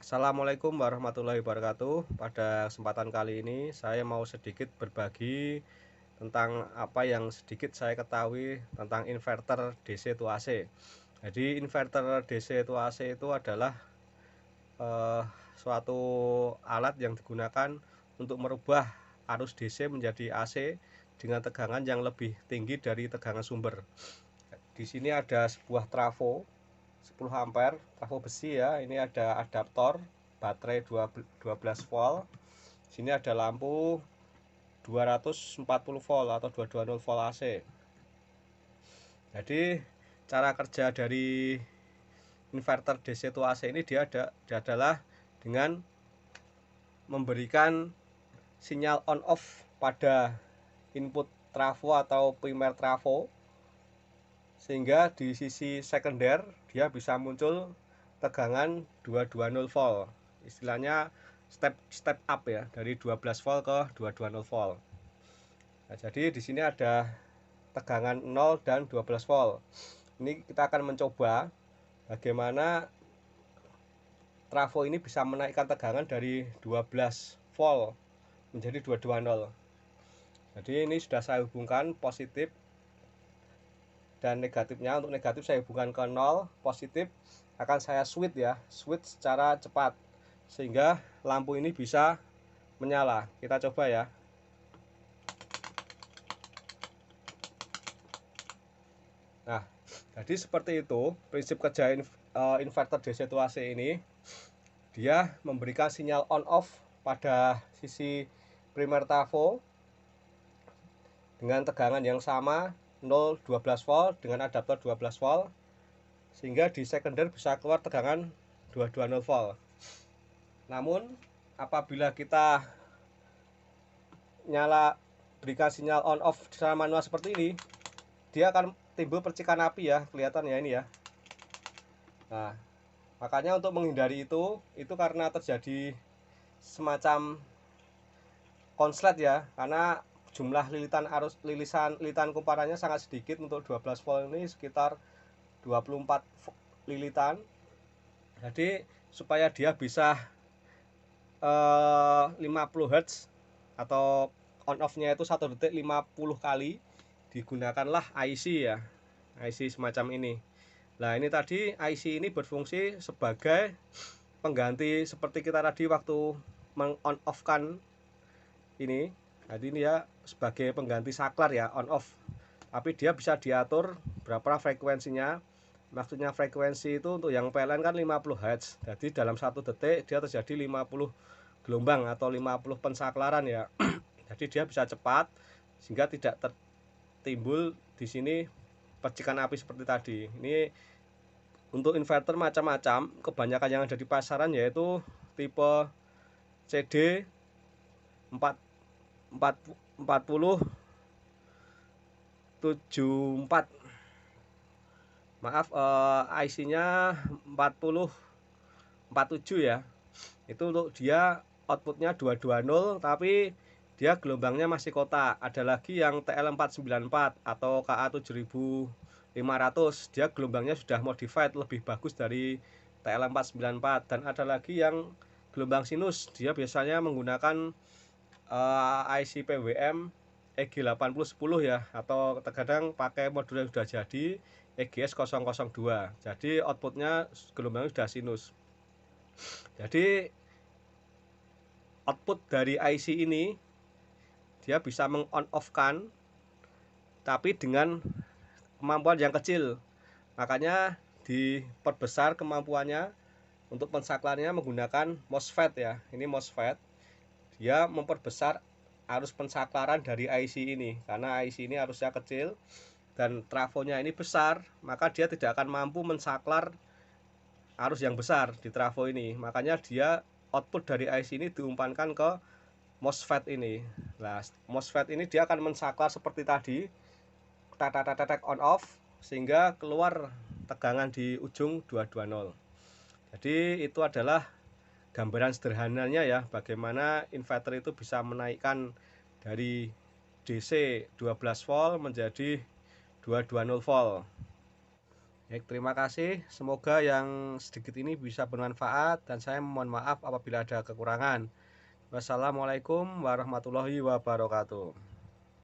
Assalamualaikum warahmatullahi wabarakatuh. Pada kesempatan kali ini saya mau sedikit berbagi tentang apa yang sedikit saya ketahui tentang inverter DC to AC. Jadi inverter DC to AC itu adalah eh, suatu alat yang digunakan untuk merubah arus DC menjadi AC dengan tegangan yang lebih tinggi dari tegangan sumber. Di sini ada sebuah trafo 10 ampere, trafo besi ya. Ini ada adaptor baterai 12 volt. Sini ada lampu 240 volt atau 220 volt AC. Jadi cara kerja dari inverter DC to AC ini dia adalah dengan memberikan sinyal on off pada input trafo atau primer trafo, sehingga di sisi sekunder dia bisa muncul tegangan 220 volt. Istilahnya step up ya, dari 12 volt ke 220 volt. Nah, jadi di sini ada tegangan 0 dan 12 volt. Ini kita akan mencoba bagaimana trafo ini bisa menaikkan tegangan dari 12 volt menjadi 220. Jadi ini sudah saya hubungkan positif dan negatifnya. Untuk negatif saya hubungkan ke 0, positif akan saya switch ya, switch secara cepat sehingga lampu ini bisa menyala. Kita coba ya. Nah, jadi seperti itu prinsip kerja inverter DC to AC ini. Dia memberikan sinyal on off pada sisi primer trafo dengan tegangan yang sama 0 12 volt dengan adaptor 12 volt, sehingga di sekunder bisa keluar tegangan 220 volt. Namun apabila kita berikan sinyal on off secara manual seperti ini, dia akan timbul percikan api ya, kelihatan ya ini ya. Nah, makanya untuk menghindari itu karena terjadi semacam konslet ya, karena jumlah lilitan kumparannya sangat sedikit. Untuk 12 volt ini sekitar 24 lilitan. Jadi supaya dia bisa 50 Hz atau on off nya itu 1 detik 50 kali, digunakanlah IC ya, IC semacam ini. Nah, ini tadi IC ini berfungsi sebagai pengganti seperti kita tadi waktu meng-on off kan ini. Jadi ini ya sebagai pengganti saklar ya, on off. Tapi dia bisa diatur berapa frekuensinya. Maksudnya frekuensi itu untuk yang PLN kan 50 Hz. Jadi dalam 1 detik dia terjadi 50 gelombang atau 50 pensaklaran ya. Jadi dia bisa cepat sehingga tidak timbul di sini percikan api seperti tadi. Ini untuk inverter macam-macam, kebanyakan yang ada di pasaran yaitu tipe CD 4074, maaf, IC-nya 4047 ya. Itu untuk dia outputnya 220, tapi dia gelombangnya masih kotak. Ada lagi yang TL494 atau KA7500, dia gelombangnya sudah modified, lebih bagus dari TL494. Dan ada lagi yang gelombang sinus, dia biasanya menggunakan IC PWM EG8010 ya, atau terkadang pakai modul yang sudah jadi EGS 002. Jadi outputnya gelombangnya sudah sinus. Jadi output dari IC ini dia bisa meng-on off kan, tapi dengan kemampuan yang kecil. Makanya diperbesar kemampuannya. Untuk pensaklarnya menggunakan MOSFET ya. Ini MOSFET. Dia memperbesar arus pensaklaran dari IC ini, karena IC ini arusnya kecil dan trafonya ini besar, maka dia tidak akan mampu mensaklar arus yang besar di trafo ini. Makanya dia output dari IC ini diumpankan ke MOSFET ini. Nah, MOSFET ini dia akan mensaklar seperti tadi, tetek on off, sehingga keluar tegangan di ujung 220. Jadi itu adalah gambaran sederhananya ya, bagaimana inverter itu bisa menaikkan dari DC 12 volt menjadi 220 volt. Baik, terima kasih. Semoga yang sedikit ini bisa bermanfaat dan saya mohon maaf apabila ada kekurangan. Wassalamualaikum warahmatullahi wabarakatuh.